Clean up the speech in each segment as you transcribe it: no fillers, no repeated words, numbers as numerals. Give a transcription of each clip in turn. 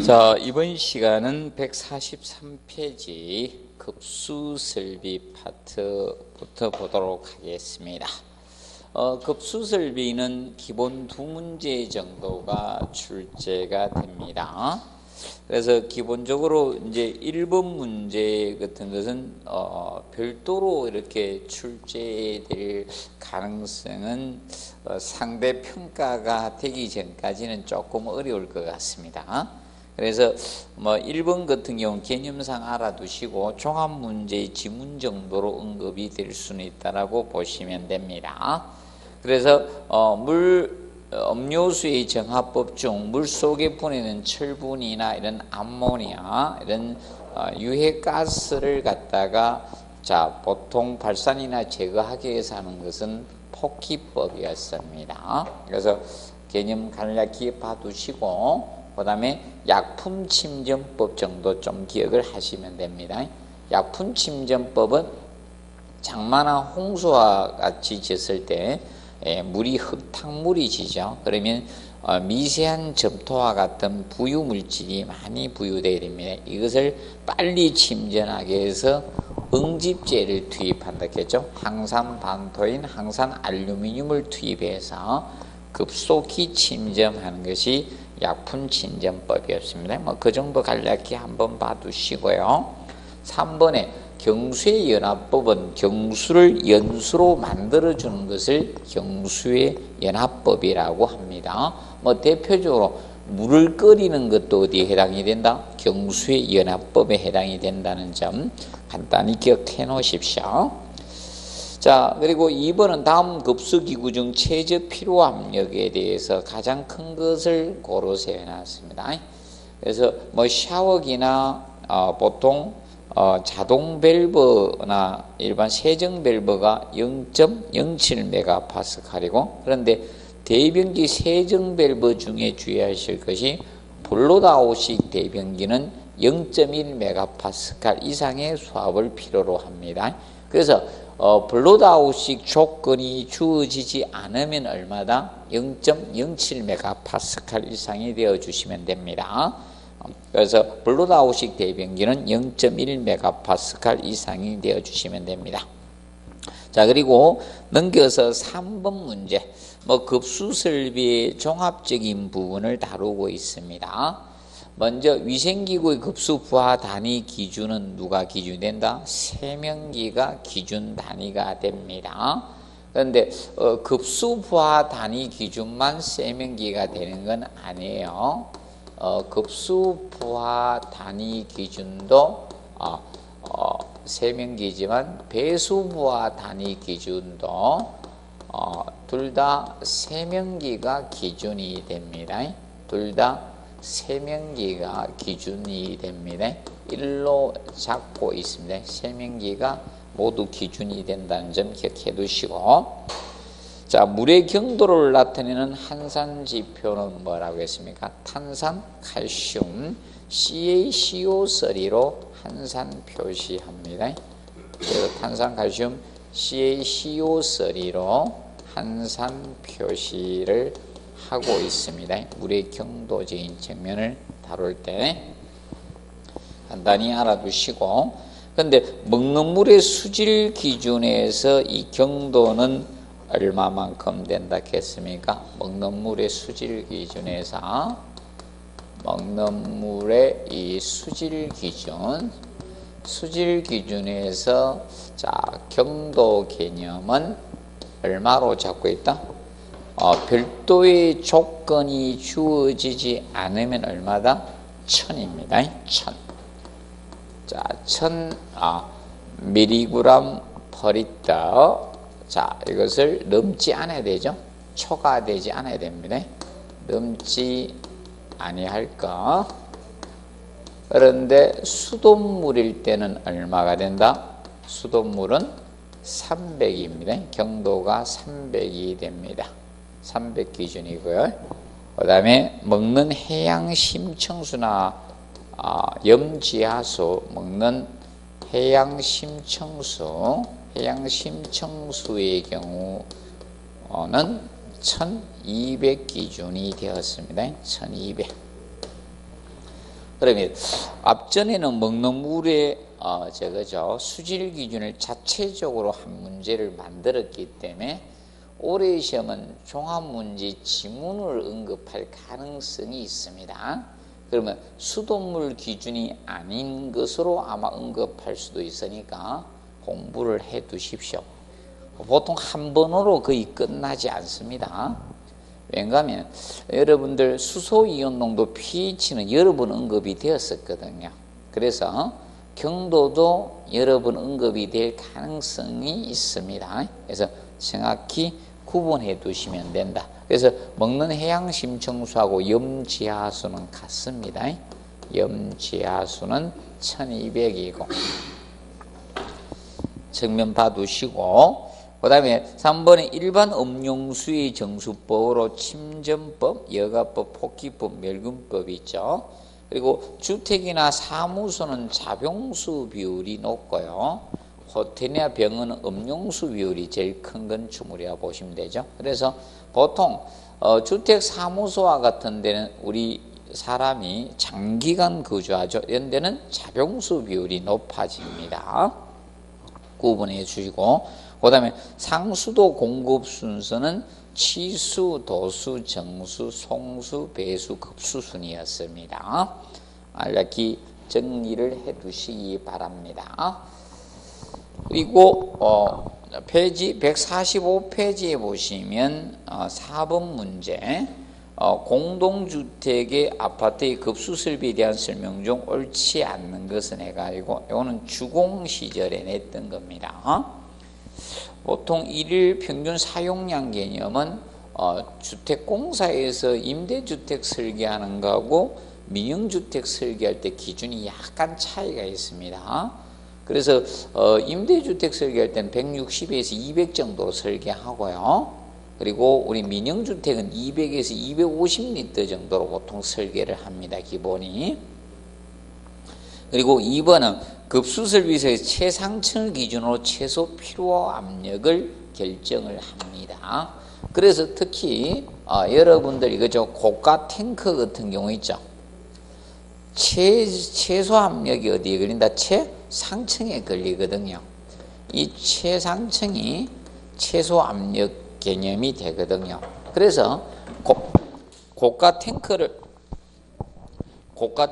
자, 이번 시간은 143페이지 급수설비 파트부터 보도록 하겠습니다. 급수설비는 기본 두 문제 정도가 출제가 됩니다. 그래서 기본적으로 이제 1번 문제 같은 것은 별도로 이렇게 출제될 가능성은 상대 평가가 되기 전까지는 조금 어려울 것 같습니다. 그래서 1번 같은 경우는 개념상 알아두시고 종합문제의 지문 정도로 언급이 될 수는 있다라고 보시면 됩니다. 그래서 음료수의 정화법 중 물속에 보내는 철분이나 이런 암모니아 이런 유해가스를 갖다가 보통 발산이나 제거하기 위해서 하는 것은 폭기법이었습니다. 그래서 개념 간략히 봐두시고 그 다음에 약품침전법 정도 좀 기억을 하시면 됩니다. 약품침전법은 장마나 홍수와 같이 졌을 때 물이 흙탕물이 지죠. 그러면 미세한 점토와 같은 부유물질이 많이 부유되게 됩니다. 이것을 빨리 침전하게 해서 응집제를 투입한다 했죠. 항산반토인 항산알루미늄을 투입해서 급속히 침전하는 것이 약품침전법이었습니다. 그 정도 간략히 한번 봐두시고요. 3번에 경수의 연화법은 경수를 연수로 만들어주는 것을 경수의 연화법이라고 합니다. 대표적으로 물을 끓이는 것도 어디에 해당이 된다? 경수의 연화법에 해당이 된다는 점 간단히 기억해 놓으십시오. 자, 그리고 2번은 다음 급수기구 중 최저 필요압력에 대해서 가장 큰 것을 고르서 해놨습니다. 그래서 샤워기나 보통 자동 밸브나 일반 세정 밸브가 0.07메가파스칼이고, 그런데 대변기 세정 밸브 중에 주의하실 것이 블로드아웃식 대변기는 0.1메가파스칼 이상의 수압을 필요로 합니다. 그래서 블로드아웃식 조건이 주어지지 않으면 얼마다? 0.07메가파스칼 이상이 되어주시면 됩니다. 그래서 블로드아웃식 대변기는 0.1메가파스칼 이상이 되어주시면 됩니다. 자, 그리고 넘겨서 3번 문제, 급수설비의 종합적인 부분을 다루고 있습니다. 먼저 위생기구의 급수 부하 단위 기준은 누가 기준이 된다? 세면기가 기준 단위가 됩니다. 그런데 급수 부하 단위 기준만 세면기가 되는 건 아니에요. 급수 부하 단위 기준도 세면기지만 배수 부하 단위 기준도 둘 다 세면기가 기준이 됩니다. 둘 다 세면기가 기준이 됩니다. 일로 잡고 있습니다. 세면기가 모두 기준이 된다는 점 기억해 두시고, 자, 물의 경도를 나타내는 한산지표는 뭐라고 했습니까? 탄산, 칼슘, CaCO3로 한산 표시합니다. 그래서 탄산, 칼슘, CaCO3로 한산 표시를 하고 있습니다. 물의 경도적인 측면을 다룰 때 간단히 알아두시고, 그런데 먹는 물의 수질 기준에서 이 경도는 얼마만큼 된다 했습니까? 먹는 물의 수질 기준에서 먹는 물의 이 수질 기준에서 경도 개념은 얼마로 잡고 있다? 별도의 조건이 주어지지 않으면 얼마다? 1000입니다. 1000. 자, 1000 밀리그램 퍼 리터. 자, 이것을 넘지 않아야 되죠. 초과되지 않아야 됩니다. 넘지 아니할까? 그런데 수돗물일 때는 얼마가 된다? 수돗물은 300입니다. 경도가 300이 됩니다. 300 기준이고요. 그 다음에 먹는 해양 심청수나 염지하수, 먹는 해양 심청수의 경우는 1200 기준이 되었습니다. 1200. 그러면 앞전에는 먹는 물의 수질 기준을 자체적으로 한 문제를 만들었기 때문에 올해 시험은 종합문제 지문을 언급할 가능성이 있습니다. 그러면 수돗물 기준이 아닌 것으로 아마 언급할 수도 있으니까 공부를 해 두십시오. 보통 한 번으로 거의 끝나지 않습니다. 왜냐하면 여러분들 수소이온 농도 pH는 여러 번 언급이 되었었거든요. 그래서 경도도 여러 번 언급이 될 가능성이 있습니다. 그래서 정확히 구분해 두시면 된다. 그래서 먹는 해양심청수하고 염지하수는 같습니다. 염지하수는 1200이고 정면 봐두시고, 그 다음에 3번에 일반 음용수의 정수법으로 침전법, 여가법, 폭기법, 멸균법이 있죠. 그리고 주택이나 사무소는 자병수 비율이 높고요. 호텔이나 병원은 음용수 비율이 제일 큰 건축물이라 보시면 되죠. 그래서 보통 주택 사무소와 같은 데는 우리 사람이 장기간 거주하죠. 이런 데는 자병수 비율이 높아집니다. 구분해 주시고, 그 다음에 상수도 공급 순서는 치수, 도수, 정수, 송수, 배수, 급수 순이었습니다. 이렇게 정리를 해 두시기 바랍니다. 그리고 페이지 145페이지에 보시면 4번 문제, 공동주택의 아파트의 급수설비에 대한 설명 중 옳지 않는 것은 해가지고, 이거는 주공시절에 냈던 겁니다. 보통 일일 평균 사용량 개념은 주택공사에서 임대주택 설계하는 거하고 민영주택 설계할 때 기준이 약간 차이가 있습니다. 그래서 임대주택 설계할 때는 160에서 200 정도로 설계하고요. 그리고 우리 민영주택은 200에서 250리터 정도로 보통 설계를 합니다. 기본이. 그리고 2번은 급수설비소의 최상층을 기준으로 최소 필요 압력을 결정을 합니다. 그래서 특히 여러분들 이거죠, 고가 탱크 같은 경우 있죠. 최소 압력이 어디에 걸린다? 최상층에 걸리거든요. 이 최상층이 최소 압력 개념이 되거든요. 그래서 고가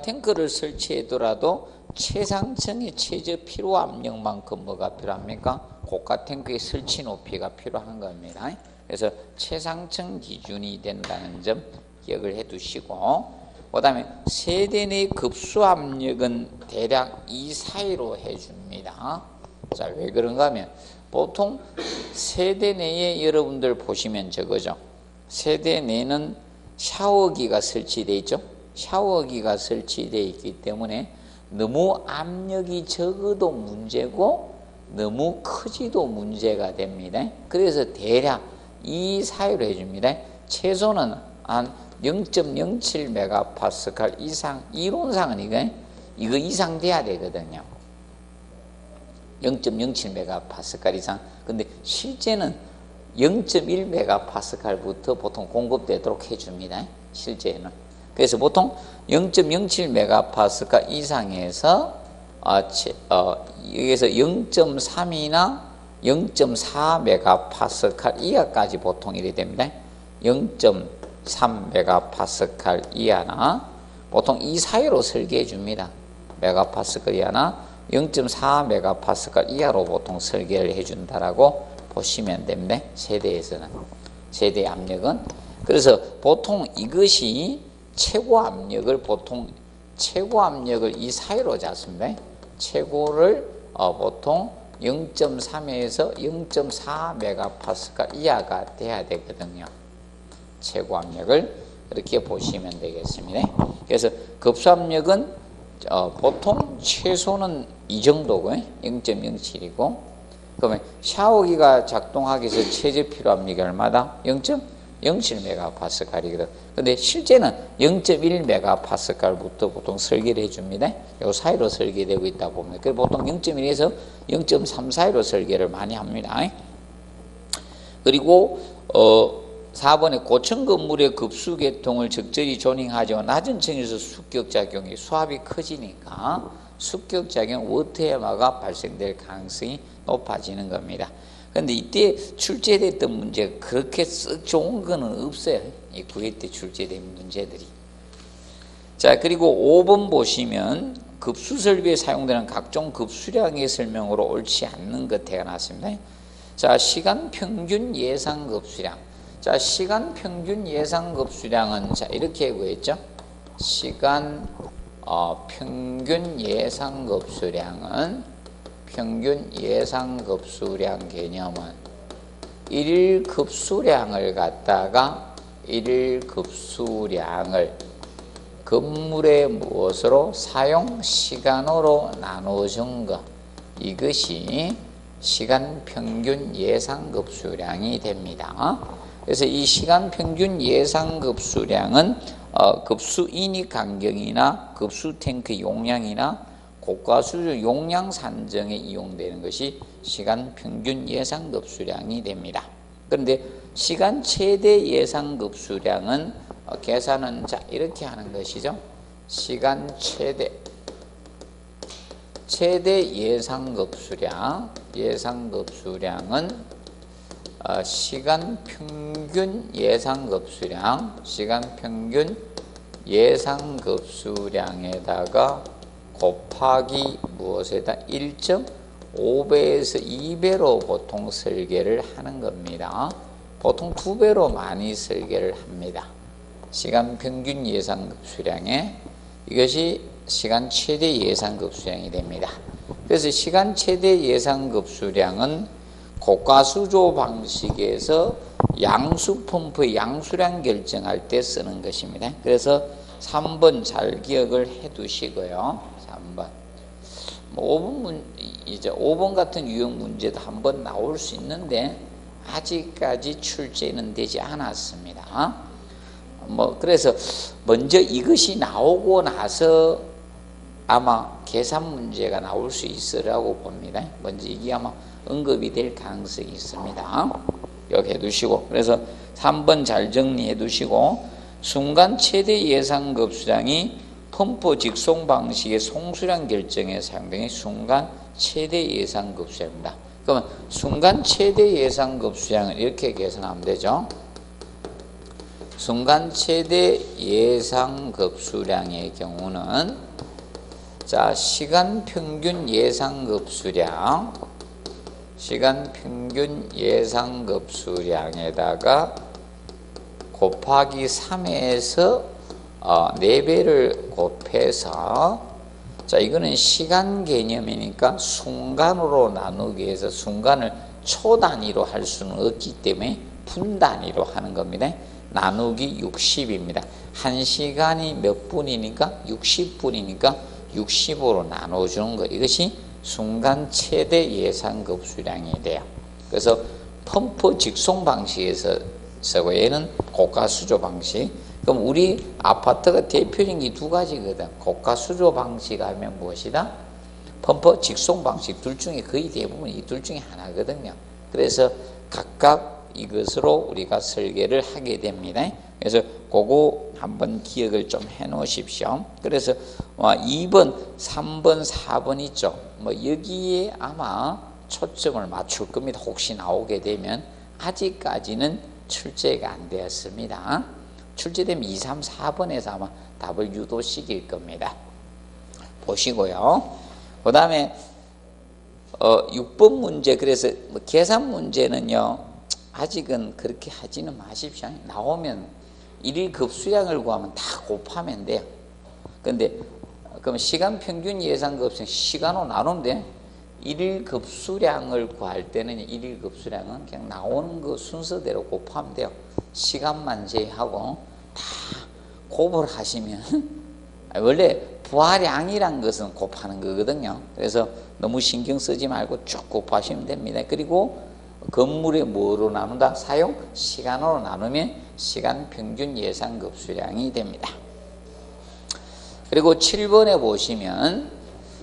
탱크를 설치해더라도 최상층의 최저 필요 압력만큼 뭐가 필요합니까? 고가 탱크의 설치 높이가 필요한 겁니다. 그래서 최상층 기준이 된다는 점 기억을 해 두시고, 그 다음에 세대 내 급수 압력은 대략 이 사이로 해줍니다. 자, 왜 그런가 하면 보통 세대 내에 여러분들 보시면 저거죠. 세대 내는 샤워기가 설치되어 있죠. 샤워기가 설치되어 있기 때문에 너무 압력이 적어도 문제고 너무 크지도 문제가 됩니다. 그래서 대략 이 사이로 해줍니다. 최소는 한 0.07메가파스칼 이상, 이론상은 이거 이상 돼야 되거든요. 0.07메가파스칼 이상. 근데 실제는 0.1메가파스칼부터 보통 공급되도록 해줍니다. 실제는. 그래서 보통 0.07메가파스칼 이상에서 여기서 0.3이나 0.4메가파스칼 이하까지 보통 이래 됩니다. 0.3메가파스칼 이하나 보통 이 사이로 설계해 줍니다. 메가파스칼 이하나 0.4메가파스칼 이하로 보통 설계를 해준다라고 보시면 됩니다. 세대에서는, 세대 압력은. 그래서 보통 이것이 최고 압력을 이 사이로 잡습니다. 최고를 보통 0.3에서 0.4메가파스칼 이하가 돼야 되거든요. 최고 압력을 이렇게 보시면 되겠습니다. 그래서 급수압력은 보통 최소는 이 정도고요. 0.07이고, 그러면 샤워기가 작동하기 위해서 최저 필요 압력이 얼마다? 0.07메가파스칼이거든. 근데 실제는 0.1메가파스칼부터 보통 설계를 해줍니다. 요 사이로 설계되고 있다 보면. 그래서 보통 0.1에서 0.3 사이로 설계를 많이 합니다. 그리고 4번에 고층 건물의 급수 개통을 적절히 조닝하지만 낮은 층에서 습격작용이 수압이 커지니까 습격작용 워터해마가 발생될 가능성이 높아지는 겁니다. 그런데 이때 출제됐던 문제가 그렇게 썩 좋은 거는 없어요. 이 9회 때 출제된 문제들이. 자, 그리고 5번 보시면 급수 설비에 사용되는 각종 급수량의 설명으로 옳지 않는 것에 나왔습니다. 자, 시간 평균 예상 급수량. 자, 시간 평균 예상 급수량은 자, 이렇게 구했죠. 시간 평균 예상 급수량은 평균 예상 급수량 개념은 일일 급수량을 갖다가 일일 급수량을 건물의 무엇으로 사용 시간으로 나누어준 것, 이것이 시간 평균 예상 급수량이 됩니다. 그래서 이 시간 평균 예상 급수량은 급수 인입 간격이나 급수 탱크 용량이나 고가수조 용량 산정에 이용되는 것이 시간 평균 예상 급수량이 됩니다. 그런데 시간 최대 예상 급수량은 계산은 자 이렇게 하는 것이죠. 시간 최대 예상 급수량은 시간 평균 예상 급수량에다가 곱하기 무엇에다 1.5배에서 2배로 보통 설계를 하는 겁니다. 보통 2배로 많이 설계를 합니다. 시간 평균 예상급수량에 이것이 시간 최대 예상급수량이 됩니다. 그래서 시간 최대 예상급수량은 고가수조 방식에서 양수펌프의 양수량 결정할 때 쓰는 것입니다. 그래서 3번 잘 기억을 해 두시고요. 3번. 5번 같은 유형 문제도 한번 나올 수 있는데 아직까지 출제는 되지 않았습니다. 그래서 먼저 이것이 나오고 나서 아마 계산 문제가 나올 수 있으라고 봅니다. 먼저 이게 아마 언급이 될 가능성이 있습니다. 여기 해두시고, 그래서 3번 잘 정리해 두시고, 순간 최대 예상 급수량이 펌프 직송 방식의 송수량 결정에 사용되는 순간 최대 예상 급수량입니다. 그러면 순간 최대 예상 급수량은 이렇게 계산하면 되죠. 순간 최대 예상 급수량의 경우는 자, 시간 평균 예상 급수량에다가 곱하기 3에서 4배를 곱해서, 자, 이거는 시간 개념이니까 순간으로 나누기 위해서 순간을 초 단위로 할 수는 없기 때문에 분 단위로 하는 겁니다. 나누기 60입니다. 1시간이 몇 분이니까 60분이니까 60으로 나눠주는 것, 이것이 순간 최대 예상 급수량이 돼요. 그래서 펌프 직송 방식에서 쓰고 얘는 고가수조 방식. 그럼 우리 아파트가 대표적인 게 두 가지거든. 고가수조 방식 하면 무엇이다? 펌프 직송 방식. 둘 중에 거의 대부분 이 둘 중에 하나거든요. 그래서 각각 이것으로 우리가 설계를 하게 됩니다. 그래서 그거 한번 기억을 좀 해 놓으십시오. 그래서 2번, 3번, 4번 있죠. 여기에 아마 초점을 맞출 겁니다. 혹시 나오게 되면. 아직까지는 출제가 안 되었습니다. 출제되면 2, 3, 4번에서 아마 답을 유도시킬 겁니다. 보시고요. 그 다음에 6번 문제, 그래서 계산 문제는요, 아직은 그렇게 하지는 마십시오. 나오면 일일 급수량을 구하면 다 곱하면 돼요. 근데 그럼 시간 평균 예상 급수량 시간으로 나누면 돼. 일일 급수량을 구할 때는 일일 급수량은 그냥 나오는 거 순서대로 곱하면 돼요. 시간만 제외하고 다 곱을 하시면 원래 부하량이란 것은 곱하는 거거든요. 그래서 너무 신경 쓰지 말고 쭉 곱하시면 됩니다. 그리고 건물에 뭐로 나눈다? 사용 시간으로 나누면 시간 평균 예상 급수량이 됩니다. 그리고 7번에 보시면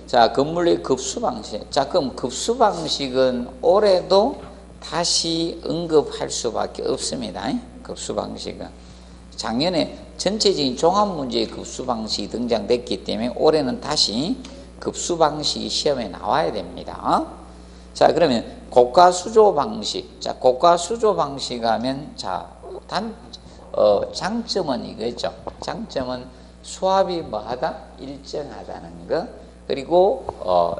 자, 건물의 급수 방식. 자, 그럼 급수 방식은 올해도 다시 언급할 수밖에 없습니다. 급수 방식은. 작년에 전체적인 종합문제의 급수 방식이 등장됐기 때문에 올해는 다시 급수 방식이 시험에 나와야 됩니다. 자, 그러면 고가-수조 방식. 자, 고가-수조 방식 하면, 자, 장점은 이거죠. 장점은 수압이 뭐하다? 일정하다는 거. 그리고,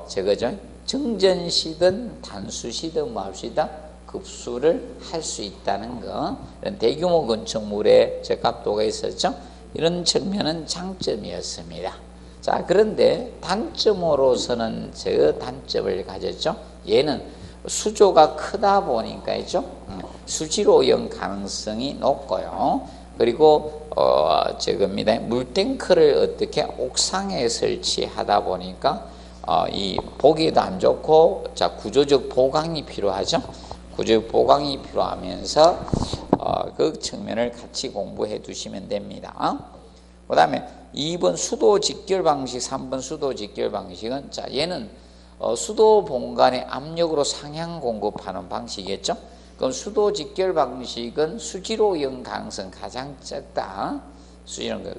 저거죠. 정전시든 단수시든 뭐 할 수 있다? 급수를 할 수 있다는 거. 이런 대규모 건축물에 저값도가 있었죠. 이런 측면은 장점이었습니다. 자, 그런데 단점으로서는 저 단점을 가졌죠. 얘는 수조가 크다 보니까 있죠. 수질 오염 가능성이 높고요. 그리고 저겁니다. 물탱크를 어떻게 옥상에 설치하다 보니까 이 보기에도 안 좋고, 자, 구조적 보강이 필요하죠. 구조적 보강이 필요하면서 그 측면을 같이 공부해 두시면 됩니다. 그 다음에 2번 수도 직결 방식, 3번 수도 직결 방식은, 자, 얘는 수도 본관의 압력으로 상향 공급하는 방식이겠죠. 그럼 수도 직결 방식은 수질 오염 가능성 가장 적다.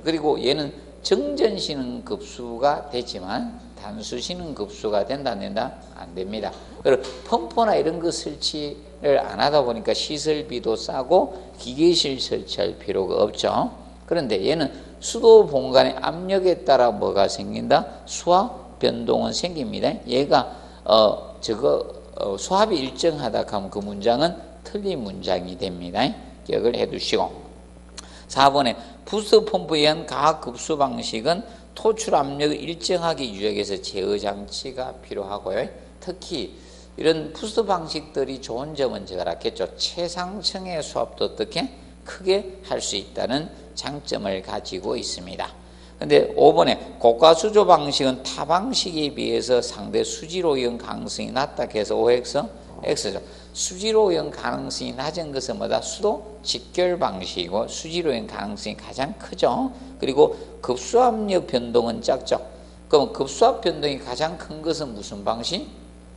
그리고 얘는 정전시는 급수가 되지만 단수시는 급수가 된다 안 된다? 안 됩니다. 그리고 펌프나 이런 거 설치를 안 하다 보니까 시설비도 싸고 기계실 설치할 필요가 없죠. 그런데 얘는 수도 본관의 압력에 따라 뭐가 생긴다? 수압 변동은 생깁니다. 얘가 수압이 일정하다 하면 그 문장은 틀린 문장이 됩니다. 기억을 해 두시고. 4번에 부스 펌프에 의한 가급수 방식은 토출 압력을 일정하게 유지해서 제어 장치가 필요하고요. 특히 이런 부스 방식들이 좋은 점은 제가 알았겠죠. 최상층의 수압도 어떻게 크게 할 수 있다는 장점을 가지고 있습니다. 근데 5번에 고가수조 방식은 타 방식에 비해서 상대 수질 오염 가능성이 낮다 해서 OX, X죠. 수질 오염 가능성이 낮은 것은 뭐다? 수도 직결 방식이고 수질 오염 가능성이 가장 크죠. 그리고 급수압력 변동은 작죠. 그럼 급수압 변동이 가장 큰 것은 무슨 방식?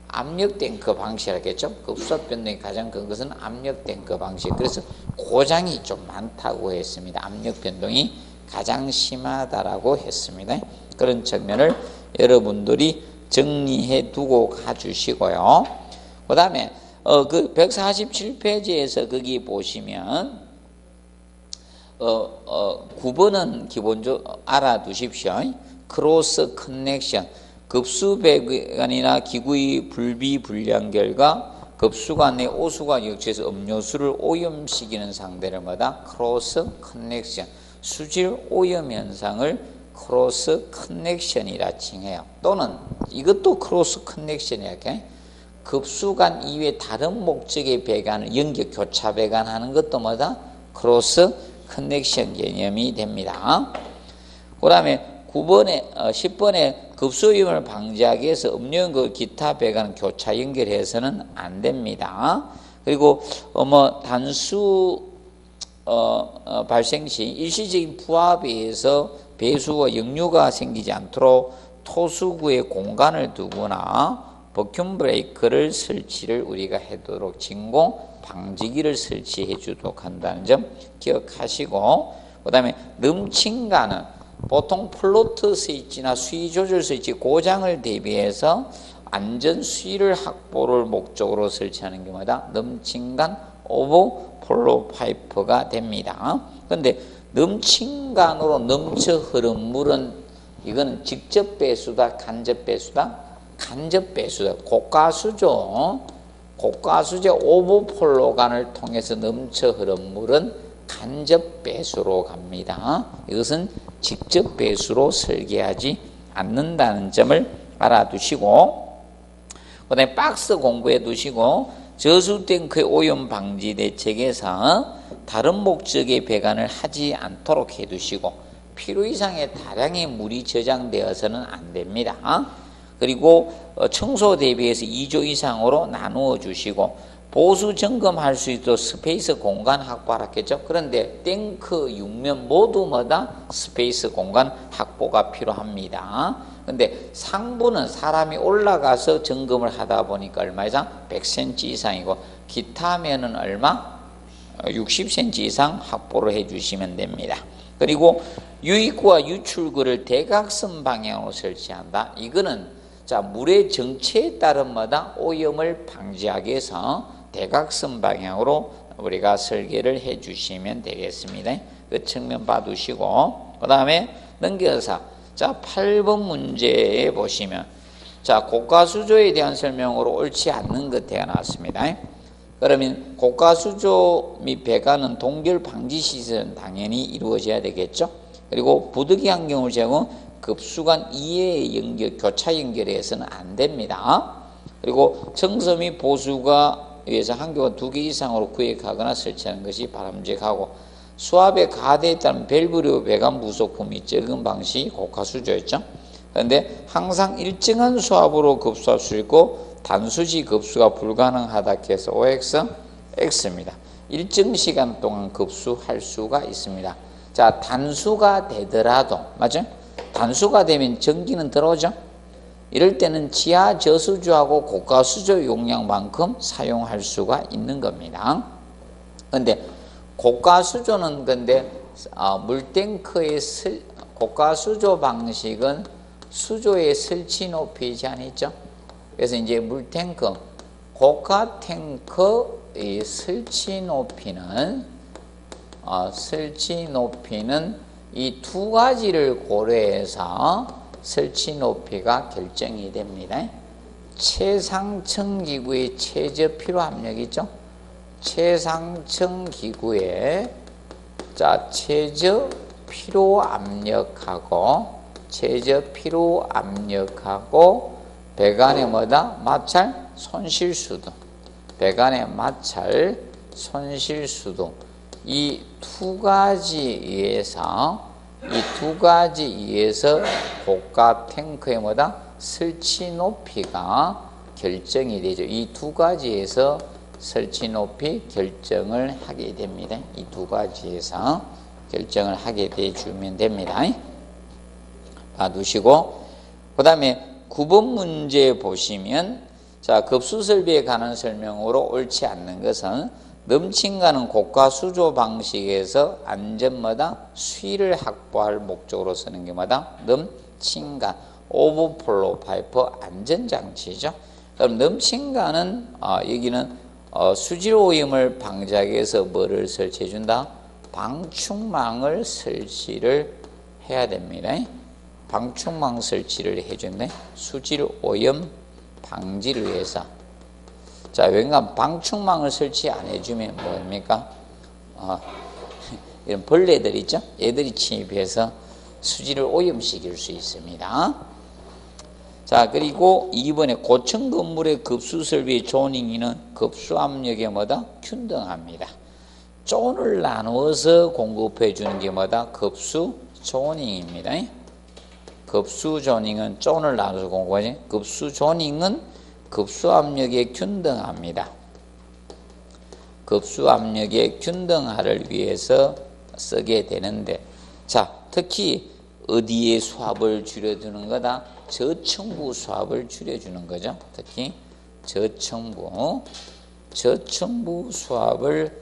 압력 탱크 방식이라겠죠. 급수압 변동이 가장 큰 것은 압력 탱크 방식. 그래서 고장이 좀 많다고 했습니다. 압력 변동이 가장 심하다라고 했습니다. 그런 측면을 여러분들이 정리해 두고 가주시고요. 그 다음에 그 147페이지에서 거기 보시면 9번은 기본적으로 알아두십시오. 크로스 커넥션, 급수 배관이나 기구의 불비 불량 결과 급수관의 오수가 역체해서 음료수를 오염시키는 상대를 뭐다? 크로스 커넥션, 수질 오염 현상을 크로스 커넥션이라 칭해요. 또는 이것도 크로스 커넥션이야. 급수관 이외에 다른 목적의 배관을 연결 교차 배관하는 것도 뭐다? 크로스 커넥션 개념이 됩니다. 그 다음에 10번에 급수오염을 방지하기 위해서 음료연구 기타 배관 교차 연결해서는 안 됩니다. 그리고 단수 발생 시 일시적인 부합에 의해서 배수와 역류가 생기지 않도록 토수구에 공간을 두거나 버큐um 브레이크를 설치를 우리가 하도록 진공 방지기를 설치해 주도록 한다는 점 기억하시고, 그 다음에 넘친가는 보통 플로트 스위치나 수위 조절 스위치 고장을 대비해서 안전 수위를 확보를 목적으로 설치하는 경우다 넘친간 오버플로 파이프가 됩니다. 그런데 넘친간으로 넘쳐 흐른 물은 이거는 직접 배수다, 간접 배수다? 간접 배수다. 고가수조 오버플로관을 통해서 넘쳐 흐른 물은 간접 배수로 갑니다. 이것은 직접 배수로 설계하지 않는다는 점을 알아두시고, 그 다음에 박스 공부해 두시고, 저수탱크의 오염 방지 대책에서 다른 목적의 배관을 하지 않도록 해 두시고, 필요 이상의 다량의 물이 저장되어서는 안 됩니다. 그리고 청소 대비해서 2조 이상으로 나누어 주시고, 보수 점검할 수 있도록 스페이스 공간 확보하겠죠. 그런데 탱크 육면 모두 마다 스페이스 공간 확보가 필요합니다. 근데 상부는 사람이 올라가서 점검을 하다 보니까 얼마 이상? 100cm 이상이고, 기타면은 얼마? 60cm 이상 확보를 해 주시면 됩니다. 그리고 유입구와 유출구를 대각선 방향으로 설치한다. 이거는 자, 물의 정체에 따른 마다 오염을 방지하기 위해서 대각선 방향으로 우리가 설계를 해 주시면 되겠습니다. 그 측면 봐두시고, 그 다음에 넘겨서 자, 8번 문제에 보시면 자, 고가수조에 대한 설명으로 옳지 않는 것들이 나왔습니다. 그러면 고가수조 및 배관은 동결 방지 시설은 당연히 이루어져야 되겠죠. 그리고 부득이 환경을 제공 급수관 이외의 연결, 교차 연결해서는 안 됩니다. 그리고 청소 및 보수가 위해서 한교가 2개 이상으로 구획하거나 설치하는 것이 바람직하고, 수압에 가대에 따른 밸브류 배관 부속품이 적은 방식이 고가수조였죠. 그런데 항상 일정한 수압으로 급수할 수 있고 단수시 급수가 불가능하다 해서 OX, X입니다. 일정 시간 동안 급수할 수가 있습니다. 자, 단수가 되더라도, 맞죠? 단수가 되면 전기는 들어오죠? 이럴 때는 지하 저수조하고 고가수조 용량만큼 사용할 수가 있는 겁니다. 근데 고가수조는 물탱크의 고가수조 방식은 수조의 설치 높이 제한이죠. 그래서 이제 물탱크, 고가 탱크의 설치 높이는 이 두 가지를 고려해서 설치 높이가 결정이 됩니다. 최상층 기구의 최저 필요 압력이죠. 최상층 기구의 자, 최저 필요 압력하고 배관의 뭐다? 마찰 손실수도, 배관의 마찰 손실수도, 이 두 가지에서 고가 탱크의 뭐다? 설치 높이가 결정이 되죠. 이 두 가지에서 설치 높이 결정을 하게 됩니다. 이 두 가지에서 결정을 하게 돼 주면 됩니다. 봐두시고, 그 다음에 9번 문제 보시면 자, 급수 설비에 관한 설명으로 옳지 않는 것은 넘친가는 고가 수조 방식에서 안전마다 수위를 확보할 목적으로 쓰는 게 뭐다? 넘친간, 오버플로우 파이프 안전장치죠. 그럼 넘친가는 여기는 수질 오염을 방지하기 위해서 뭐를 설치해 준다? 방충망을 설치를 해야 됩니다. 방충망 설치를 해준대. 수질 오염 방지를 위해서. 자, 왠가 방충망을 설치 안 해주면 뭡니까? 이런 벌레들 있죠? 얘들이 침입해서 수질을 오염시킬 수 있습니다. 자, 그리고 2번에 고층 건물의 급수 설비의 조닝이는 급수 압력에 뭐다? 균등합니다. 존을 나누어서 공급해 주는 게 뭐다? 급수 조닝입니다. 급수 조닝은 존을 나눠서 공급하지. 급수 조닝은 급수 압력에 균등합니다. 급수 압력의 균등화를 위해서 쓰게 되는데, 자, 특히 어디에 수압을 줄여주는 거다? 저층부 수압을 줄여주는 거죠. 특히 저층부 수압을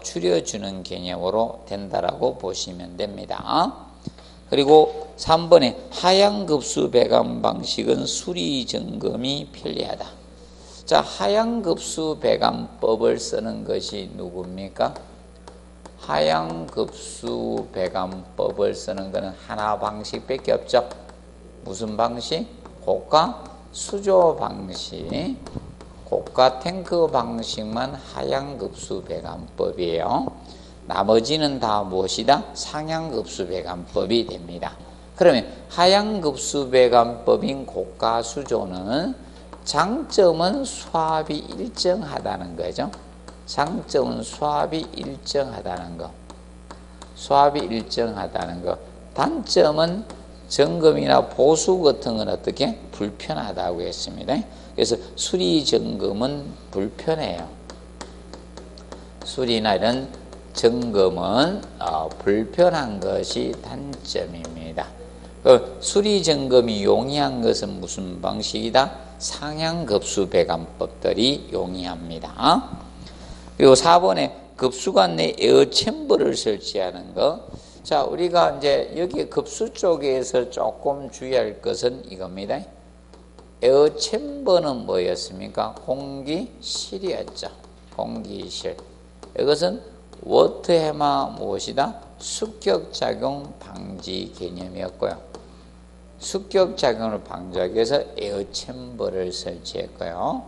줄여주는 개념으로 된다라고 보시면 됩니다. 그리고 3번에 하향급수 배관 방식은 수리 점검이 편리하다. 자, 하향급수 배관법을 쓰는 것이 누굽니까? 하향급수 배관법을 쓰는 것은 하나 방식밖에 없죠. 무슨 방식? 고가 수조 방식, 고가 탱크 방식만 하향급수 배관법이에요. 나머지는 다 무엇이다? 상향급수 배관법이 됩니다. 그러면 하향급수 배관법인 고가 수조는 장점은 수압이 일정하다는 거죠. 장점은 수압이 일정하다는 거. 단점은 점검이나 보수 같은 건 어떻게? 불편하다고 했습니다. 그래서 수리 점검은 불편해요. 수리나 이런 점검은 불편한 것이 단점입니다. 수리 점검이 용이한 것은 무슨 방식이다? 상향급수 배관법들이 용이합니다. 그리고 4번에 급수관 내 에어 챔버를 설치하는 거. 자, 우리가 이제 여기 급수 쪽에서 조금 주의할 것은 이겁니다. 에어 챔버는 뭐였습니까? 공기실이었죠. 공기실. 이것은 워터헤마 무엇이다? 습격작용 방지 개념이었고요. 습격작용을 방지하기 위해서 에어 챔버를 설치했고요.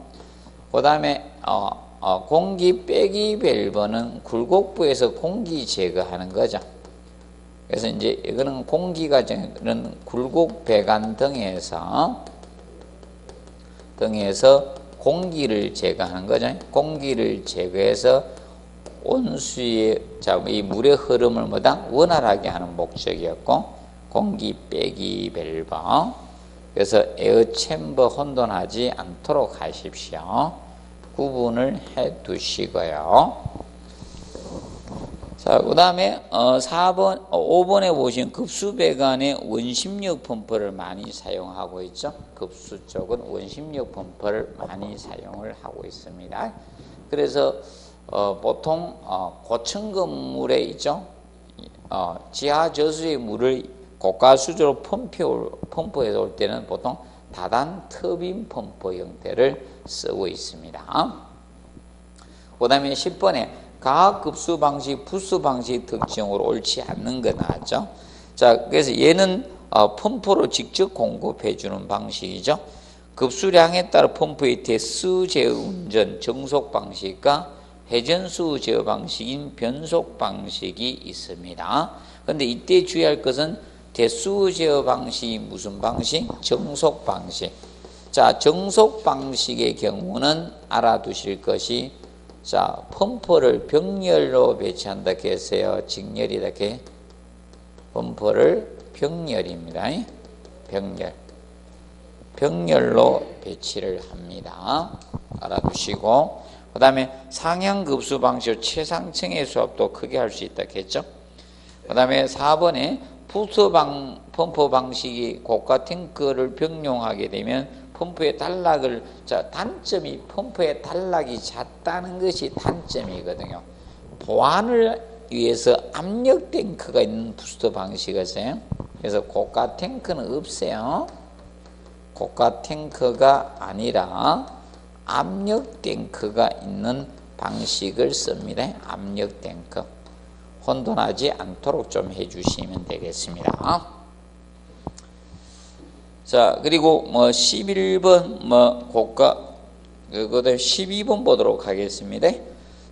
그 다음에 공기 빼기 밸브는 굴곡부에서 공기 제거하는 거죠. 그래서 이제 이거는 공기가 저는 굴곡 배관 등에서 공기를 제거하는 거죠. 공기를 제거해서 온수의 이 물의 흐름을 원활하게 하는 목적이었고, 공기 빼기 밸브. 그래서 에어 챔버 혼돈하지 않도록 하십시오. 구분을 해 두시고요. 자, 그 다음에 5번에 보시면 급수 배관에 원심력 펌프를 많이 사용하고 있죠. 급수 쪽은 원심력 펌프를 많이 사용을 하고 있습니다. 그래서 보통 고층 건물에 있죠. 지하 저수의 물을 고가 수조로 펌프해서 올 때는 보통 다단 터빈 펌프 형태를 쓰고 있습니다. 그 다음에 10번에 가압급수 방식, 부수 방식 특징으로 옳지 않는 거 나왔죠. 자, 그래서 얘는 펌프로 직접 공급해 주는 방식이죠. 급수량에 따라 펌프의 대수 제어 운전 정속 방식과 회전수 제어 방식인 변속 방식이 있습니다. 그런데 이때 주의할 것은 대수 제어 방식이 무슨 방식? 정속 방식. 자, 정속 방식의 경우는 알아두실 것이, 자, 펌프를 병렬로 배치한다 했어요. 직렬이다 해. 펌프를 병렬입니다. 병렬로 배치를 합니다. 알아두시고, 그 다음에 상향급수 방식으로 최상층의 수압도 크게 할 수 있다 했죠. 그 다음에 4번에 펌프 방식이 고가 탱크를 병용하게 되면 펌프의 단락을, 자, 단점이 펌프의 단락이 잦다는 것이 단점이거든요. 보안을 위해서 압력 탱크가 있는 부스터 방식이었어요. 그래서 고가 탱크는 없어요. 고가 탱크가 아니라 압력 탱크가 있는 방식을 씁니다. 압력 탱크. 혼돈하지 않도록 좀 해주시면 되겠습니다. 자, 그리고 11번 고가, 그다음 12번 보도록 하겠습니다.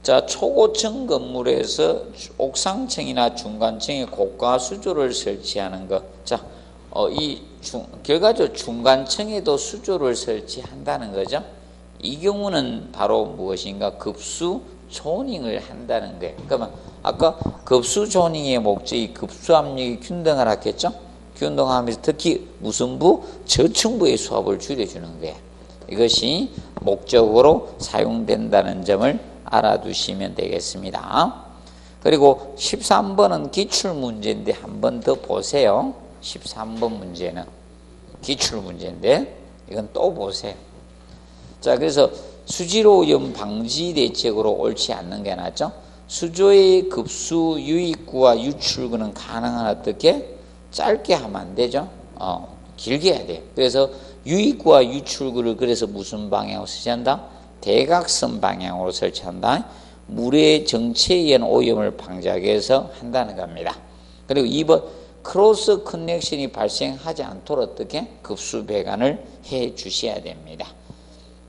자, 초고층 건물에서 옥상층이나 중간층에 고가 수조를 설치하는 것. 자, 결과적으로 중간층에도 수조를 설치한다는 거죠. 이 경우는 바로 무엇인가? 급수 조닝을 한다는 거예요. 그러면 아까 급수 조닝의 목적이 급수 압력이 균등을 하겠죠? 균등하면서 특히 무슨 부? 저층부의 수압을 줄여주는 거예요. 이것이 목적으로 사용된다는 점을 알아두시면 되겠습니다. 그리고 13번은 기출문제인데 한 번 더 보세요. 13번 문제는 기출문제인데 이건 또 보세요. 자, 그래서 수질 오염 방지 대책으로 옳지 않는 게 낫죠. 수조의 급수 유입구와 유출구는 가능한 어떻게? 짧게 하면 안 되죠. 길게 해야 돼요. 그래서 유입구와 유출구를 그래서 무슨 방향으로 설치한다? 대각선 방향으로 설치한다. 물의 정체에 의한 오염을 방지하기 위해서 한다는 겁니다. 그리고 2번 크로스 커넥션이 발생하지 않도록 어떻게? 급수 배관을 해 주셔야 됩니다.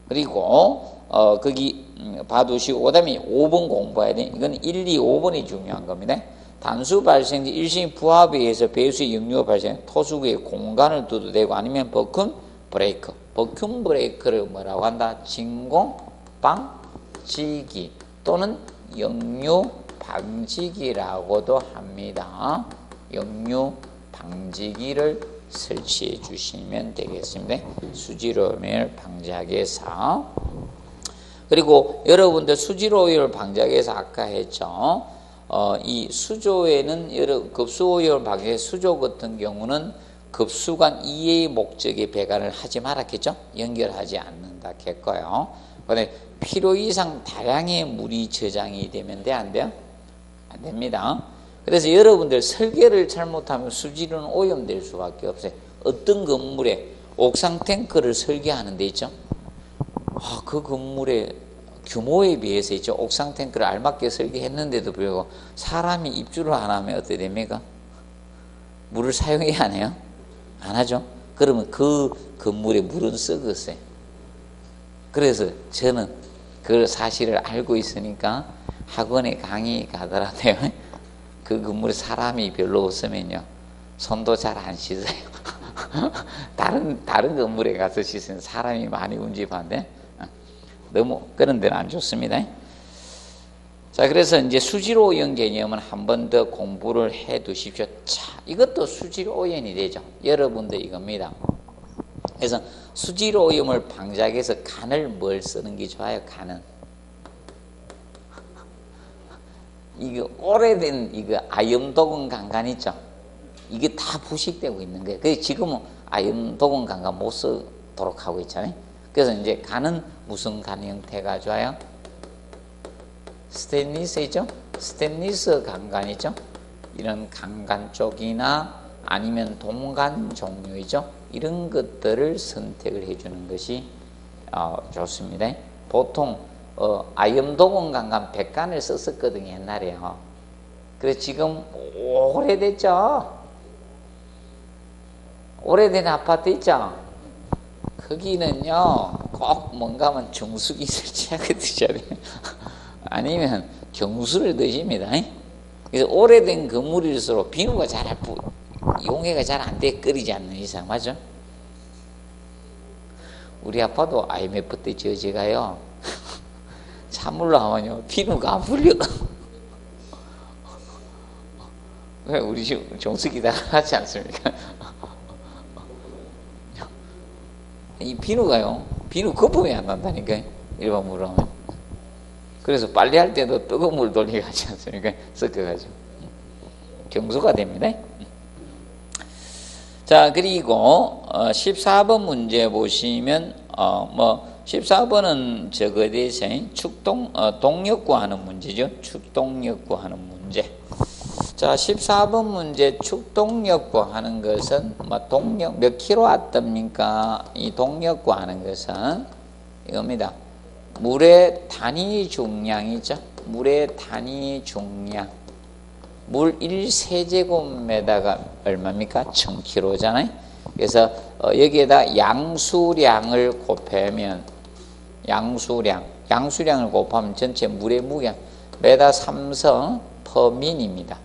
그리고 거기 봐두시고, 그 다음에 5번 공부해야 돼. 이건 1, 2, 5번이 중요한 겁니다. 단수 발생지 일시 부합에 의해서 배수의 역류가 발생, 토수구에 공간을 둬도 되고, 아니면 버큐um 브레이크. 버큐um 브레이크를 뭐라고 한다? 진공 방지기 또는 역류 방지기라고도 합니다. 역류 방지기를 설치해 주시면 되겠습니다. 수질오염을 방지하기 위해서. 그리고 여러분들 수질오염을 방지하기 위해서 아까 했죠. 이 수조에는 급수오염을 방지하기 위해서 수조 같은 경우는 급수관 이외의 목적의 배관을 하지 말았겠죠. 연결하지 않는다 했고요. 그다음에 필요 이상 다량의 물이 저장이 되면 돼? 안 돼요? 안 됩니다. 그래서 여러분들 설계를 잘못하면 수질은 오염될 수밖에 없어요. 어떤 건물에 옥상 탱크를 설계하는 데 있죠. 그 건물의 규모에 비해서 있죠. 옥상 탱크를 알맞게 설계했는데도 불구하고 사람이 입주를 안 하면 어떻게 됩니까? 물을 사용해야 하네요? 안 하죠. 그러면 그 건물에 물은 썩었어요. 그래서 저는 그 사실을 알고 있으니까 학원에 강의 가더라도요, 그 건물에 사람이 별로 없으면요, 손도 잘 안 씻어요. 다른 건물에 가서 씻으면 사람이 많이 운집한데 너무 그런 데는 안 좋습니다. 자, 그래서 이제 수질 오염 개념은 한 번 더 공부를 해 두십시오. 자, 이것도 수질 오염이 되죠. 여러분들 이겁니다. 그래서 수질 오염을 방지하기 위해서 간을 뭘 쓰는 게 좋아요? 간은 이거 오래된 이거 아염도금 강간 있죠. 이게 다 부식되고 있는 거예요. 그래서 지금은 아염도금 강간 못 쓰도록 하고 있잖아요. 그래서 이제 간은 무슨 간 형태가 좋아요? 스테인리스죠? 스테인리스 강간이죠? 이런 강간 쪽이나 아니면 동간 종류이죠? 이런 것들을 선택을 해주는 것이 좋습니다. 보통 아염도금 강간 100간을 썼었거든요, 옛날에요. 그래서 지금 오래됐죠? 오래된 아파트 있죠? 거기는요, 꼭 뭔가 하면 정수기 설치하게 드셔야 돼요. 아니면 경수를 드십니다. 그래서 오래된 건물일수록 비누가 용해가 잘 안 돼, 끓이지 않는 이상, 맞죠? 우리 아빠도 IMF 때 제가요, 찬물로 하면요, 비누가 안 풀려. 우리 지금 정수기 다 하지 않습니까? 이 비누가요, 비누 거품이 안 난다니까요, 일반 물로 하면. 그래서 빨래할 때도 뜨거운 물 돌리게 하지 않습니까? 섞어가지고. 경수가 됩니다. 자, 그리고 14번 문제 보시면 14번은 저거에 대해서 동력 구하는 문제죠. 축동력 구하는 문제. 자, 14번 문제 축동력 구하는 것은 동력 몇 킬로와트입니까? 이 동력 구하는 것은 이겁니다. 물의 단위 중량이죠. 물의 단위 중량. 물 1세제곱미터가 얼마입니까? 1000kg잖아요. 그래서 여기에다 양수량을 곱하면 양수량을 곱하면 전체 물의 무게는 메다 3성 퍼민입니다.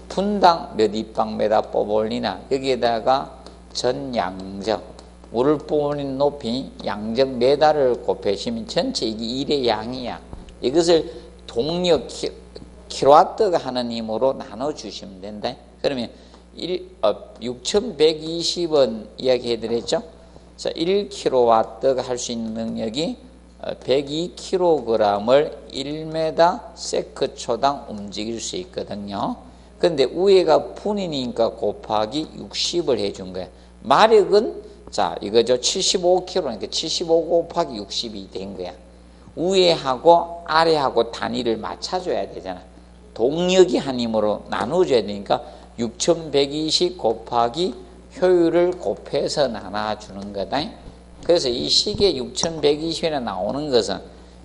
분당 몇 입방메다 뽑아올리나 여기에다가 전양적 물을 뽑아올린 높이 양적 메다를 곱하시면 전체 이게 1의 양이야. 이것을 동력 킬로와트가 하는 힘으로 나눠주시면 된다. 그러면 6120원 이야기해드렸죠. 자, 1킬로와트가 할 수 있는 능력이 102kg을 1m 세크 초당 움직일 수 있거든요. 근데 위에가 분이니까 곱하기 60을 해준 거예요. 마력은 자, 이거죠. 75kg니까 75 곱하기 60이 된 거야. 위에하고 아래하고 단위를 맞춰줘야 되잖아. 동력이 한 힘으로 나눠줘야 되니까 6120 곱하기 효율을 곱해서 나눠주는 거다. 그래서 이 식에 6120이 나오는 것은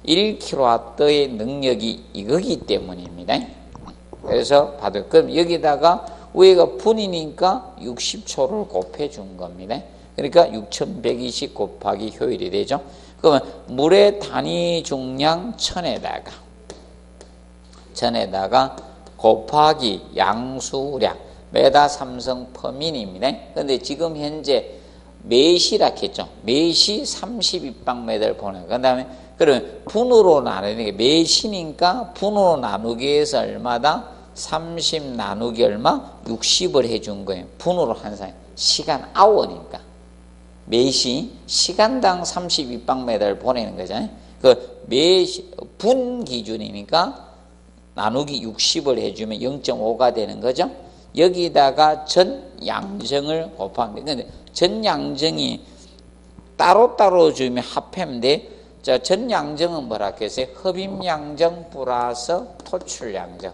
1kW의 능력이 이거기 때문입니다. 그래서 봐도 그럼 여기다가 위에가 분이니까 60초를 곱해준 겁니다. 그러니까 6120 곱하기 효율이 되죠. 그러면 물의 단위 중량 1000에다가 곱하기 양수량 메다 3성 퍼민입니다. 그런데 지금 현재 매시라 했죠. 매시 30입방메다를 보내요. 그 다음에 그러면 분으로 나누는 게 매시니까 분으로 나누기 위해서 얼마다? 30 나누기 얼마? 60을 해준 거예요. 분으로 한 사람 시간 아워니까 매시 시간당 30입방메다를 보내는 거잖아요. 그 매시 분 기준이니까 나누기 60을 해주면 0.5가 되는 거죠. 여기다가 전 양정을 곱하면 돼. 근데 전 양정이 따로따로 주면 합하면 돼. 자, 전양정은 뭐라 했어요? 흡입양정 플러스 토출양정.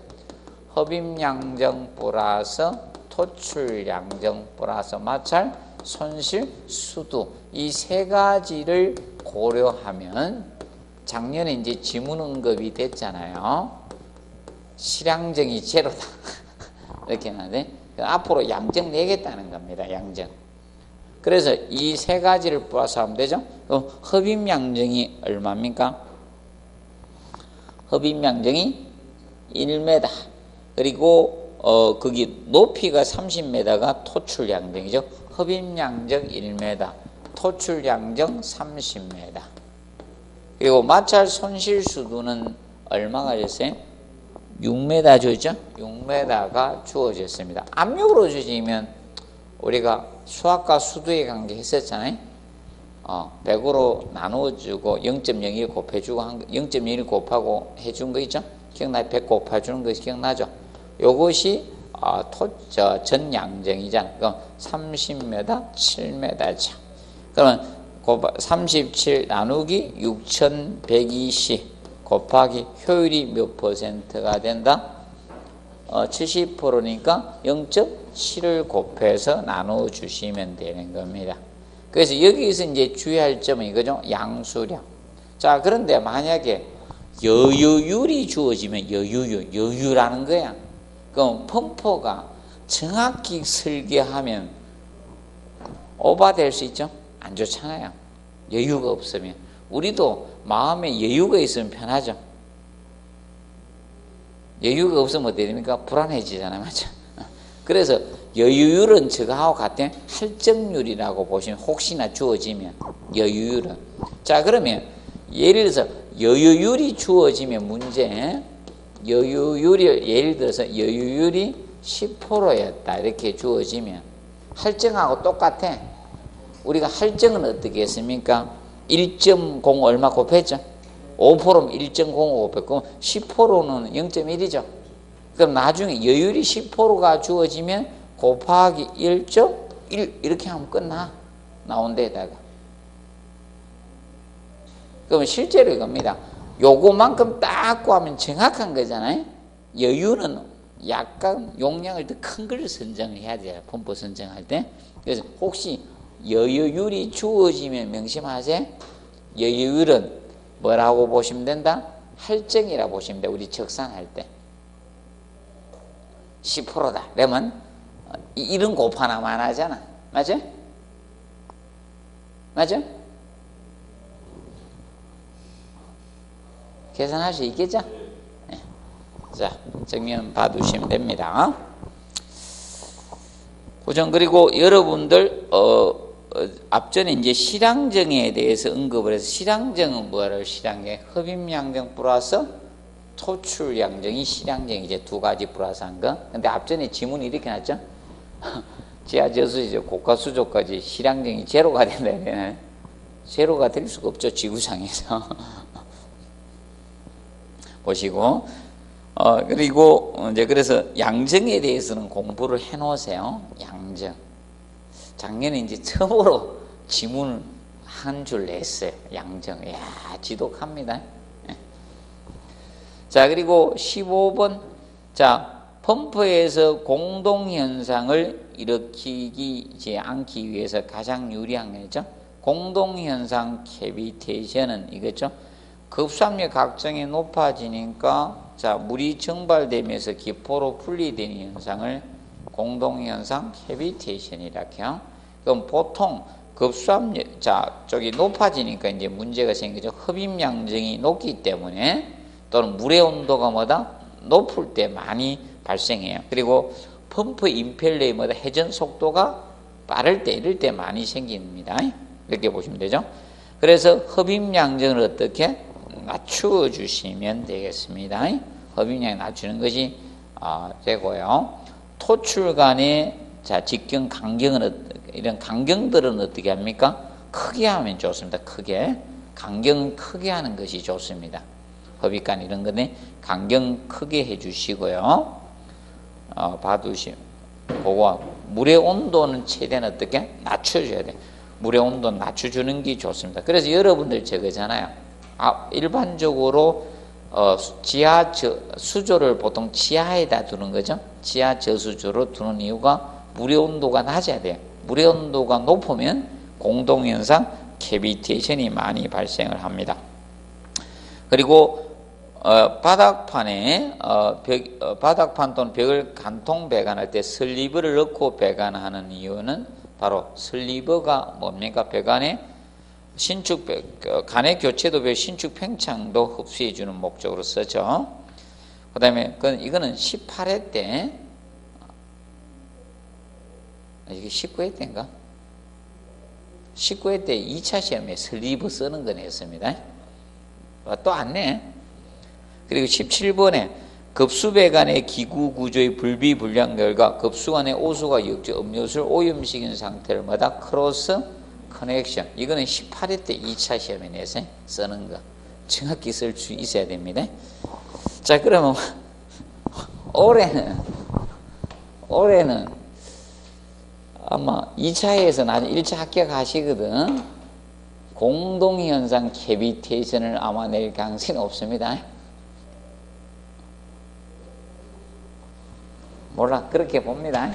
흡입양정 플러스 토출양정 플러스 마찰, 손실, 수두. 이 세 가지를 고려하면 작년에 이제 지문 언급이 됐잖아요. 실양정이 제로다. 이렇게 하는데 앞으로 양정 내겠다는 겁니다. 양정. 그래서 이 세 가지를 플러스 하면 되죠. 흡입양정이 얼마입니까? 흡입양정이 1m. 그리고 거기 높이가 30m가 토출양정이죠. 흡입양정 1m, 토출양정 30m. 그리고 마찰 손실수두는 얼마가 줬어요? 6m 주죠. 6m가 주어졌습니다. 압력으로 주시면 우리가 수학과 수두의 관계 했었잖아요. 100으로 나누어주고 0.01 곱해주고 0.01 곱하고 해준 거 있죠. 기억나요? 100 곱해주는 거 기억나죠? 요것이 전양정이잖아. 그럼 30m, 7m죠. 그러면 37 나누기 6120 곱하기 효율이 몇 %가 된다? 70%니까 0.7을 곱해서 나누어 주시면 되는 겁니다. 그래서 여기서 이제 주의할 점은 이거죠. 양수량. 자, 그런데 만약에 여유율이 주어지면 여유라는 거야. 그럼 펌프가 정확히 설계하면 오버될 수 있죠? 안 좋잖아요. 여유가 없으면. 우리도 마음에 여유가 있으면 편하죠. 여유가 없으면 어떻게 됩니까? 불안해지잖아요. 맞죠? 그래서 여유율은 저거하고 같은 할정률이라고 보시면 혹시나 주어지면 여유율은. 자, 그러면 예를 들어서 여유율이 주어지면 문제, 여유율이 예를 들어서 여유율이 10%였다 이렇게 주어지면 할정하고 똑같아. 우리가 할정은 어떻게 했습니까? 1.0 얼마 곱했죠? 5%면 1.05 곱했고 10%는 0.1이죠. 그럼 나중에 여율이 10%가 주어지면 곱하기 1.1 이렇게 하면 끝나. 나온 데다가. 그러면 실제로 이겁니다. 요거만큼 딱 구하면 정확한 거잖아요. 여유는 약간 용량을 더 큰 걸 선정을 해야 돼요. 펌프 선정할 때. 그래서 혹시 여유율이 주어지면 명심하세요. 여유율은 뭐라고 보시면 된다? 할정이라고 보시면 돼. 우리 적산할 때 10%다. 그러면 이런 곱하나만 하잖아. 맞죠? 맞죠? 계산할 수 있겠죠? 네. 자, 정면 봐두시면 됩니다. 우선 그리고 여러분들 앞전에 이제 실양정에 대해서 언급을 해서 실양정은 뭐를 실양정? 흡입양정 플러스 토출양정이 실양정 이제 두 가지 플러스한 거. 근데 앞전에 지문이 이렇게 났죠? 지하 저수 이제 고가 수조까지 실양정이 제로가 된다. 제로가 될 수가 없죠. 지구상에서. 보시고 그리고 이제 그래서 양정에 대해서는 공부를 해 놓으세요. 양정. 작년에 이제 처음으로 지문을 한 줄 냈어요. 양정. 이야, 지독합니다. 자, 그리고 15번. 자, 펌프에서 공동현상을 일으키지 않기 위해서 가장 유리한 거죠. 공동현상 캐비테이션은 이거죠. 급수압력 각정이 높아지니까 자, 물이 증발되면서 기포로 분리되는 현상을 공동현상 캐비테이션이라고 해요. 그럼 보통 급수압력, 자, 저기 높아지니까 이제 문제가 생기죠. 흡입양정이 높기 때문에 또는 물의 온도가 뭐다? 높을 때 많이 발생해요. 그리고 펌프 임펠러의 뭐다? 회전 속도가 빠를 때, 이럴 때 많이 생깁니다. 이렇게 보시면 되죠. 그래서 흡입양정을 어떻게 낮추어 주시면 되겠습니다. 흡입량을 낮추는 것이 되고요. 토출 간의 자, 직경 간경은 이런 간경들은 어떻게 합니까? 크게 하면 좋습니다. 크게. 간경은 크게 하는 것이 좋습니다. 흡입간 이런 거는 간경 크게 해 주시고요. 봐두시면 그거 물의 온도는 최대한 어떻게 낮춰줘야 돼. 물의 온도 낮춰주는 게 좋습니다. 그래서 여러분들 저거잖아요. 일반적으로 지하 수조를 보통 지하에다 두는 거죠. 지하 저수조로 두는 이유가 물의 온도가 낮아야 돼요. 물의 온도가 높으면 공동현상 캐비테이션이 많이 발생을 합니다. 그리고 바닥판에 바닥판 또는 벽을 간통 배관할 때 슬리버를 넣고 배관하는 이유는 바로 슬리버가 뭡니까? 배관에 간의 교체도 별 신축 팽창도 흡수해 주는 목적으로 쓰죠. 그 다음에 이거는 18회 때, 이게 19회 때인가? 19회 때 2차 시험에 슬리버 쓰는 거 냈습니다. 또 안 내. 그리고 17번에 급수배관의 기구 구조의 불비불량 결과 급수관의 오수가 역주 음료수를 오염시킨 상태를 마다 크로스 커넥션. 이거는 18회 때 2차 시험에 내서 쓰는 거. 정확히 쓸 수 있어야 됩니다. 자, 그러면 올해는 아마 2차에서 나중에 1차 합격하시거든. 공동현상 캐비테이션을 아마 낼 가능성이 없습니다. 몰라, 그렇게 봅니다.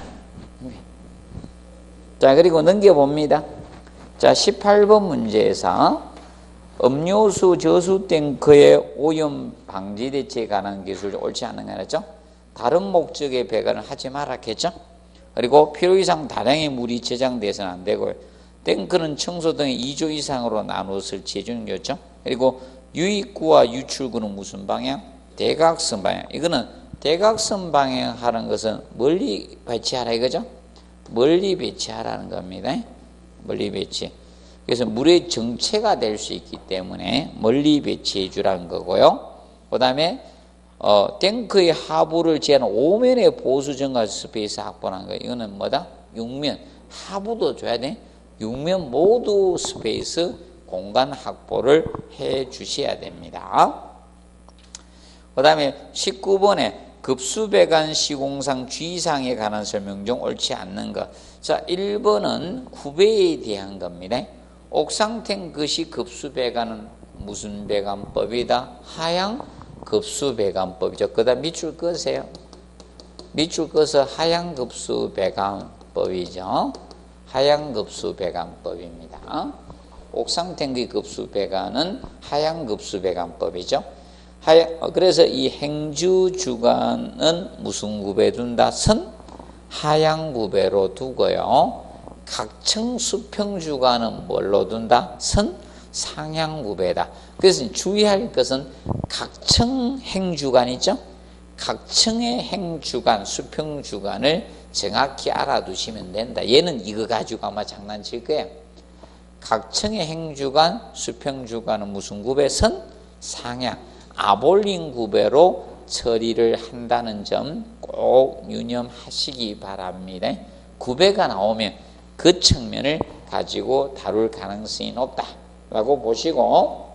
자, 그리고 넘겨봅니다. 자, 18번 문제에서 음료수 저수 탱크의 오염 방지 대책에 관한 기술이 옳지 않은 거 알았죠? 다른 목적의 배관을 하지 말았겠죠? 그리고 필요 이상 다량의 물이 저장돼서는 안 되고요. 탱크는 청소 등의 2조 이상으로 나누어 설치해 주는 거죠. 그리고 유입구와 유출구는 무슨 방향? 대각선 방향. 이거는 대각선 방향 하는 것은 멀리 배치하라 이거죠? 멀리 배치하라는 겁니다. 멀리 배치. 그래서 물의 정체가 될 수 있기 때문에 멀리 배치해 주라는 거고요. 그 다음에 탱크의 하부를 제한 5면의 보수 증가 스페이스 확보하는 거예요. 이거는 뭐다? 6면. 하부도 줘야 돼. 6면 모두 스페이스 공간 확보를 해 주셔야 됩니다. 그 다음에 19번에 급수배관 시공상 주의사항에 관한 설명 중 옳지 않는 것. 자, 1번은 구배에 대한 겁니다. 옥상 탱크시 급수배관은 무슨 배관법이다? 하향 급수배관법이죠. 그 다음 밑줄 끄세요. 밑줄 꺼서 하향 급수배관법이죠. 하향 급수배관법입니다. 옥상 탱크의 급수배관은 하향 급수배관법이죠. 그래서 이 행주 주간은 무슨 구배에 둔다? 선 하향 구배로 두고요. 각층 수평 주간은 뭘로 둔다? 선 상향 구배다. 그래서 주의할 것은 각층 행주간 있죠? 각층의 행주간, 수평 주간을 정확히 알아두시면 된다. 얘는 이거 가지고 아마 장난칠 거예요. 각층의 행주간, 수평 주간은 무슨 구배? 선 상향. 아볼린 구배로 처리를 한다는 점 꼭 유념하시기 바랍니다. 구배가 나오면 그 측면을 가지고 다룰 가능성이 높다라고 보시고,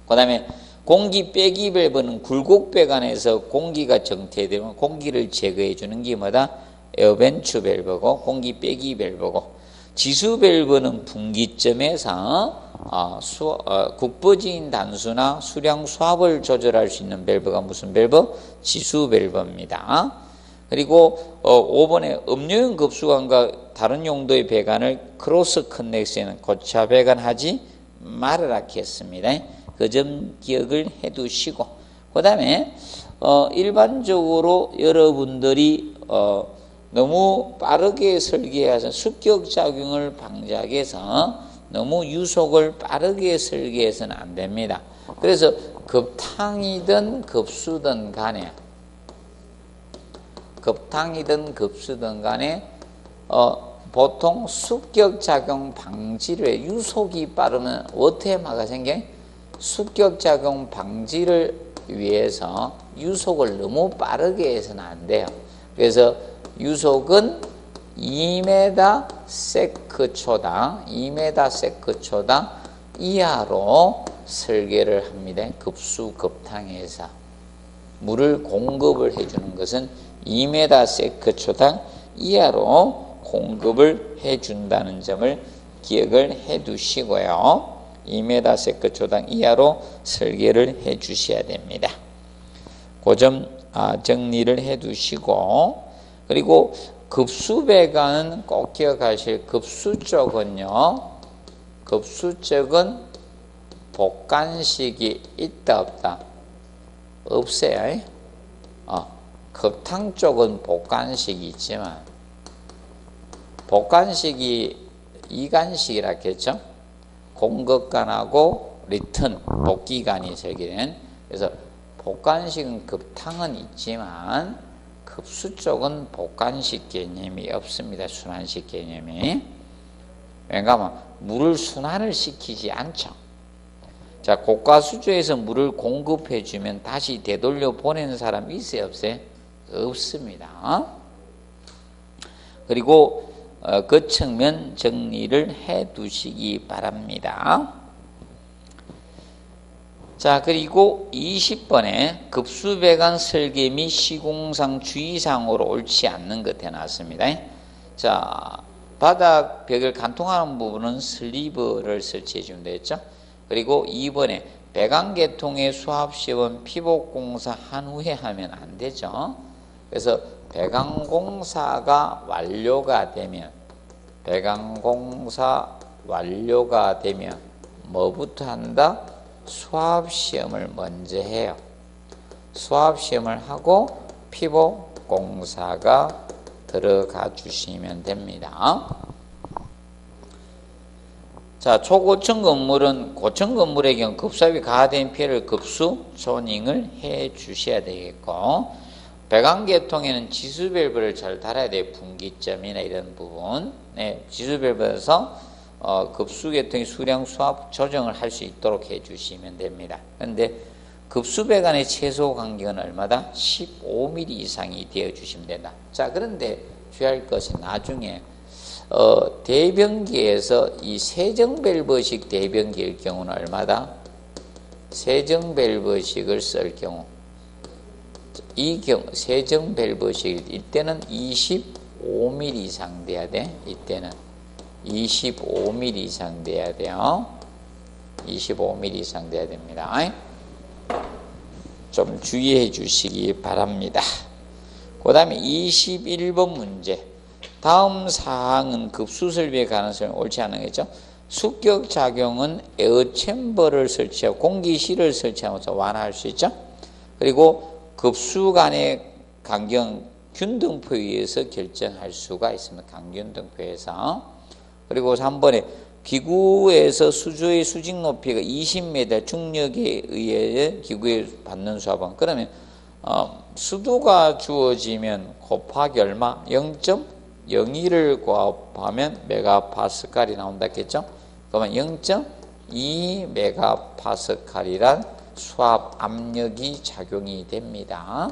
그 다음에 공기 빼기 밸브는 굴곡배관에서 공기가 정체되면 공기를 제거해 주는 게 뭐다? 에어벤추 밸브고, 공기 빼기 밸브고, 지수 밸브는 분기점에서 국부지인 단수나 수량 수압을 조절할 수 있는 밸브가 무슨 밸브? 지수 밸브입니다. 그리고 5번에 음료용 급수관과 다른 용도의 배관을 크로스 커넥션은 고차 배관하지 말으라 했습니다. 그 점 기억을 해두시고, 그 다음에 일반적으로 여러분들이 너무 빠르게 설계해서 습격작용을 방지하기 위해서 너무 유속을 빠르게 설계해서는 안 됩니다. 그래서 급탕이든 급수든 간에 보통 습격작용 방지를 유속이 빠르면 어떻게 막아 생겨? 습격작용 방지를 위해서 유속을 너무 빠르게 해서는 안 돼요. 그래서 유속은 2m 세크초당 2m 세크초당 이하로 설계를 합니다. 급수급탕에서 물을 공급을 해주는 것은 2m 세크초당 이하로 공급을 해준다는 점을 기억을 해 두시고요. 2m 세크초당 이하로 설계를 해 주셔야 됩니다. 그 점 정리를 해 두시고, 그리고 급수배관은 꼭 기억하실 급수 쪽은요, 급수 쪽은 복간식이 있다 없다? 없어요. 급탕 쪽은 복간식이 있지만 복간식이 이간식이라 했죠. 공급간하고 리턴 복기간이 설계된. 그래서 복간식은 급탕은 있지만 급수 쪽은 복간식 개념이 없습니다. 순환식 개념이. 왜냐하면 물을 순환을 시키지 않죠. 자, 고가수조에서 물을 공급해 주면 다시 되돌려 보내는 사람이 있어요, 없어요? 없습니다. 그리고 그 측면 정리를 해 두시기 바랍니다. 자, 그리고 20번에 급수배관 설계 및 시공상 주의사항으로 옳지 않는 것 해놨습니다. 자, 바닥 벽을 간통하는 부분은 슬리브를 설치해 주면 되겠죠. 그리고 2번에 배관계통의 수압시험은 피복공사 한 후에 하면 안 되죠. 그래서 배관공사가 완료가 되면 뭐부터 한다? 수압시험을 먼저 해요. 수압시험을 하고 피복공사가 들어가 주시면 됩니다. 자, 초고층 건물은 고층 건물의 경우 급수압이 가하된 피해를 급수 조닝을 해 주셔야 되겠고, 배관계통에는 지수밸브를 잘 달아야 돼요. 분기점이나 이런 부분. 네, 지수밸브에서 급수계통의 수량 수압 조정을 할 수 있도록 해 주시면 됩니다. 그런데 급수배관의 최소 간격은 얼마다? 15mm 이상이 되어 주시면 된다. 자, 그런데 주의할 것이 나중에 대변기에서 이 세정밸브식 대변기일 경우는 얼마다? 세정밸브식을 쓸 경우, 이 경우 세정밸브식 이때는 25mm 이상 돼야 돼. 이때는 25mm 이상 돼야 돼요. 25mm 이상 돼야 됩니다. 좀 주의해 주시기 바랍니다. 그 다음에 21번 문제. 다음 사항은 급수설비의 가능성이 옳지 않은 거죠. 습격작용은 에어챔버를 설치하고 공기실을 설치하면서 완화할 수 있죠. 그리고 급수 간의 간격 균등표에 의해서 결정할 수가 있습니다. 강균등표에서. 그리고 3번에 기구에서 수조의 수직 높이가 20m 중력에 의해 기구에 받는 수압은, 그러면 수도가 주어지면 곱하기 얼마? 0.01을 곱하면 메가파스칼이 나온다 했겠죠? 그러면 0.2 메가파스칼이란 수압 압력이 작용이 됩니다.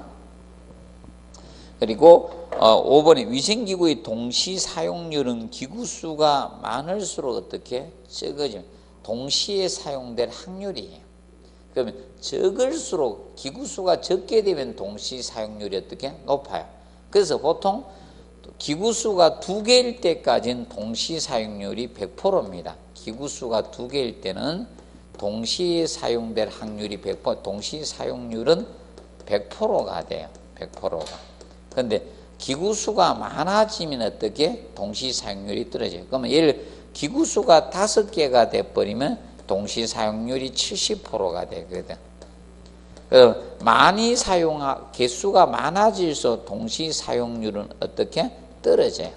그리고 5번에 위생기구의 동시 사용률은 기구수가 많을수록 어떻게? 적어지면 동시에 사용될 확률이에요. 그러면 적을수록 기구수가 적게 되면 동시 사용률이 어떻게? 높아요. 그래서 보통 기구수가 2개일 때까지는 동시 사용률이 100%입니다. 기구수가 2개일 때는 동시에 사용될 확률이 100%, 동시 사용률은 100%가 돼요. 100%가. 그런데 기구수가 많아지면 어떻게? 동시 사용률이 떨어져요. 그러면 예를 기구수가 5개가 돼버리면 동시 사용률이 70%가 되거든. 많이 개수가 많아질수록 동시 사용률은 어떻게? 떨어져요.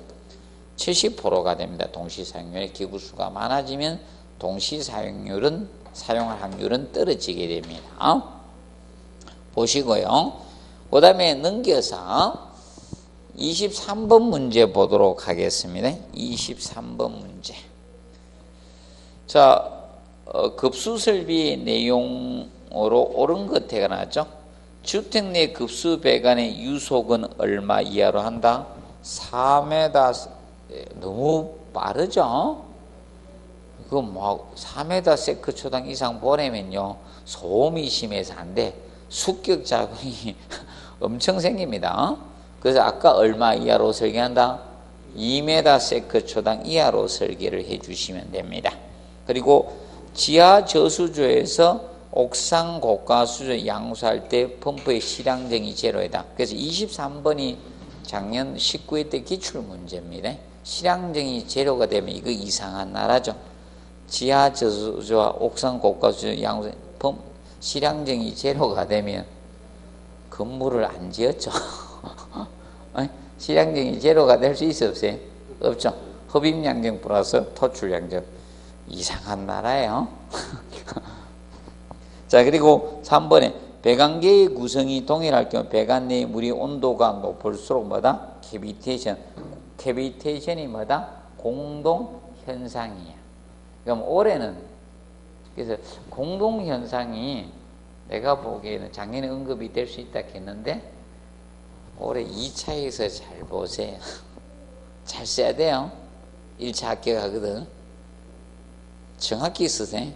70%가 됩니다. 동시 사용률이. 기구수가 많아지면 동시 사용률은, 사용할 확률은 떨어지게 됩니다. 보시고요. 그 다음에 넘겨서 23번 문제 보도록 하겠습니다. 23번 문제. 자, 급수설비 내용으로 옳은 것에 나왔죠. 주택 내 급수 배관의 유속은 얼마 이하로 한다? 4m. 너무 빠르죠? 그 4m 세크초당 이상 보내면요, 소음이 심해서 안 돼. 습격 자국이 엄청 생깁니다. 그래서 아까 얼마 이하로 설계한다? 2m 세크초당 이하로 설계를 해 주시면 됩니다. 그리고 지하 저수조에서 옥상 고가 수조 양수할 때 펌프의 실향정이 제로이다. 그래서 23번이 작년 19회 때 기출 문제입니다. 실향정이 제로가 되면 이거 이상한 나라죠. 지하 저수조와 옥상 고가 수조 양수 실향정이 제로가 되면 건물을 안 지었죠. 실향정이 제로가 될 수 있어 없어요? 없죠. 흡입량정 플러스 토출량정. 이상한 나라예요. 자, 그리고 3번에 배관계의 구성이 동일할 경우 배관 내의 물이 온도가 높을수록 뭐다? 캐비테이션. 캐비테이션이 뭐다? 공동현상이야. 그럼 올해는 그래서 공동현상이 내가 보기에는 작년에 언급이 될 수 있다 했는데 올해 2차에서 잘 보세요. 잘 써야 돼요. 1차 합격하거든. 정확히 쓰세요.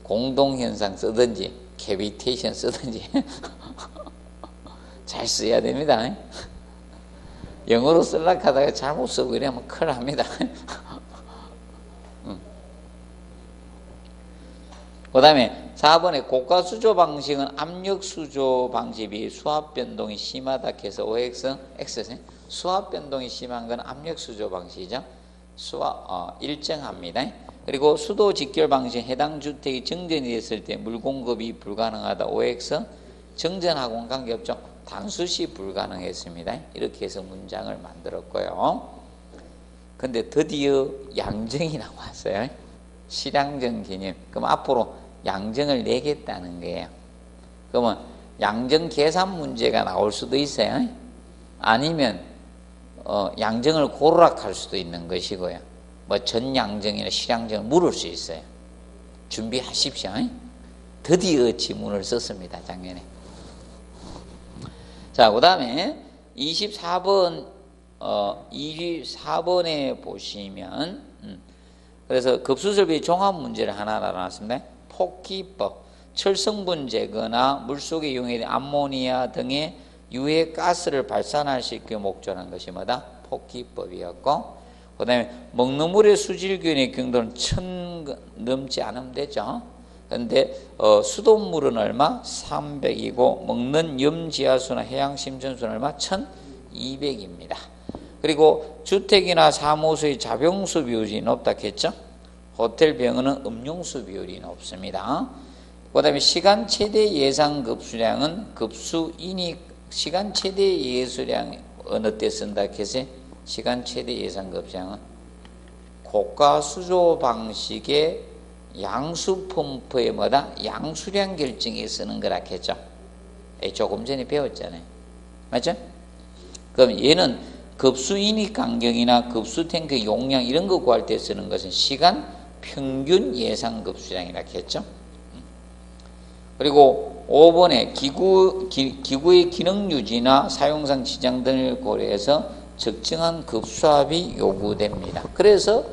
공동현상 쓰든지 캐비테이션 쓰든지 잘 써야 됩니다. 영어로 쓰려고 하다가 잘못 쓰고 이러면 큰일 납니다. 그 다음에 4번에 고가수조 방식은 압력수조 방식에 비해 수압변동이 심하다 해서 OX, X. 수압변동이 심한 건 압력수조 방식이죠. 일정합니다. 그리고 수도 직결 방식 해당 주택이 정전이 됐을 때 물 공급이 불가능하다. OX 정전하고는 관계없죠. 단수시 불가능했습니다. 이렇게 해서 문장을 만들었고요. 근데 드디어 양정이 나왔어요. 실향정 개념. 그럼 앞으로 양정을 내겠다는 거예요. 그러면 양정 계산 문제가 나올 수도 있어요. 아니면 양정을 고르락 할 수도 있는 것이고요. 뭐 전양정이나 실양정을 물을 수 있어요. 준비하십시오. 드디어 지문을 썼습니다. 작년에. 자, 그 다음에 24번에 보시면 그래서 급수설비 종합 문제를 하나 나눠놨습니다. 폭기법, 철성분 제거나 물속에 이용된 암모니아 등의 유해 가스를 발산할 수 있게 목적한 것이 뭐다? 폭기법이었고, 그 다음에 먹는 물의 수질균의 경도는 1000 넘지 않으면 되죠. 근데 수돗물은 얼마? 300이고 먹는 염지하수나 해양심전수는 얼마? 1200입니다. 그리고 주택이나 사무소의 자병수 비율이 높다 했죠. 호텔 병원은 음용수 비율이 높습니다. 그 다음에 시간 최대 예상 급수량은 시간 최대 예수량 어느 때 쓴다 했어요? 시간 최대 예상 급수량은 고가 수조 방식의 양수 펌프의 뭐다? 양수량 결정에 쓰는 거라 했죠. 조금 전에 배웠잖아요. 맞죠? 그럼 얘는 급수 인입 간격이나 급수 탱크 용량 이런 거 구할 때 쓰는 것은 시간 평균 예상 급수량이라 했죠. 그리고 5번에 기구의 기능 유지나 사용상 지장 등을 고려해서 적정한 급수압이 요구됩니다. 그래서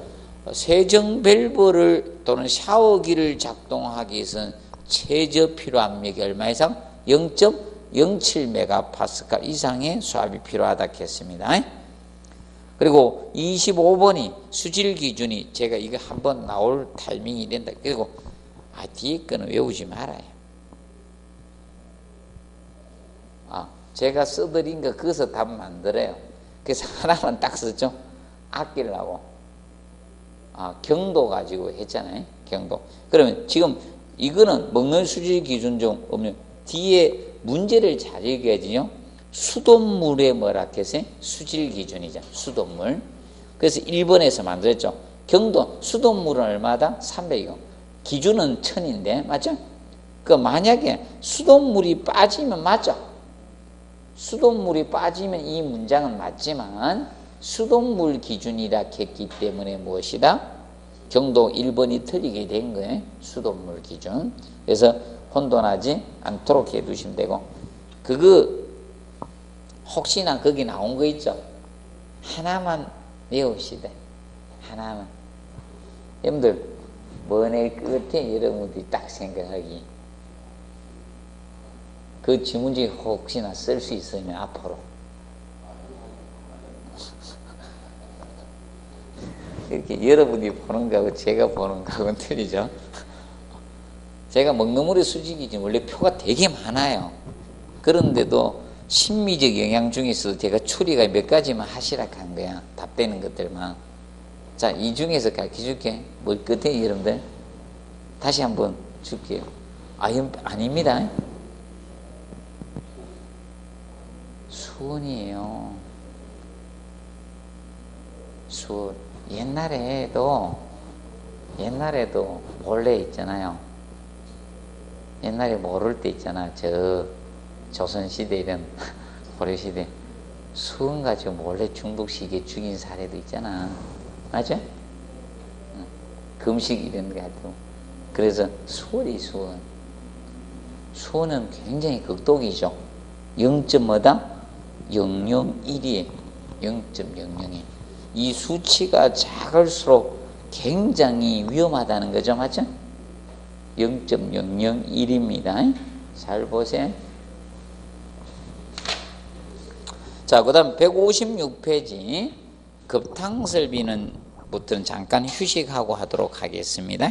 세정 밸브를 또는 샤워기를 작동하기 위해서는 최저 필요 압력이 얼마 이상? 0.07메가파스칼 이상의 수압이 필요하다 했습니다. 그리고 25번이 수질 기준이 제가 이거 한번 나올 타이밍이 된다. 그리고 뒤에 거는 외우지 말아요. 제가 써드린 거 거기서 답 만들어요. 그래서 하나만 딱 썼죠. 아끼려고. 경도 가지고 했잖아요. 경도. 그러면 지금 이거는 먹는 수질 기준 중 없는 뒤에 문제를 잘 읽어야지요. 수돗물의 뭐라 했어요? 수질 기준이죠. 수돗물. 그래서 1번에서 만들었죠. 경도 수돗물은 얼마다? 300이고 기준은 1000인데 맞죠? 그 만약에 수돗물이 빠지면 맞죠? 수돗물이 빠지면 이 문장은 맞지만 수돗물 기준이라 했기 때문에 무엇이다? 경도 1번이 틀리게 된 거예요. 수돗물 기준. 그래서 혼돈하지 않도록 해두시면 되고, 그거 혹시나 거기 나온 거 있죠? 하나만 외웁시다. 하나만. 여러분들 뭐 낼 것 같아? 여러분들이 딱 생각하기. 그 지문지 혹시나 쓸 수 있으면 앞으로 이렇게 여러분이 보는 거하고 제가 보는 거하고는 틀리죠. 제가 먹노물의 수직이 원래 표가 되게 많아요. 그런데도 심미적 영양 중에서 제가 추리가 몇 가지만 하시라 한 거야. 답되는 것들만. 자, 이 중에서 가르쳐 줄게. 뭘 끝에 여러분들? 다시 한번 줄게요. 아닙니다. 수은이에요. 수은. 옛날에도 몰래 있잖아요. 옛날에 모를 때 있잖아. 저 조선시대든 고려시대 수은 가지고 몰래 중독시키게 죽인 사례도 있잖아. 맞아? 금식 이런 거 가지고. 그래서 수월이 수은. 수은은 굉장히 극독이죠. 0.뭐다? 001이에요. 0.001. 이 수치가 작을수록 굉장히 위험하다는 거죠. 맞죠? 0.001입니다. 잘 보세요. 자, 그 다음 156페이지. 급탕설비는 부터는 잠깐 휴식하고 하도록 하겠습니다.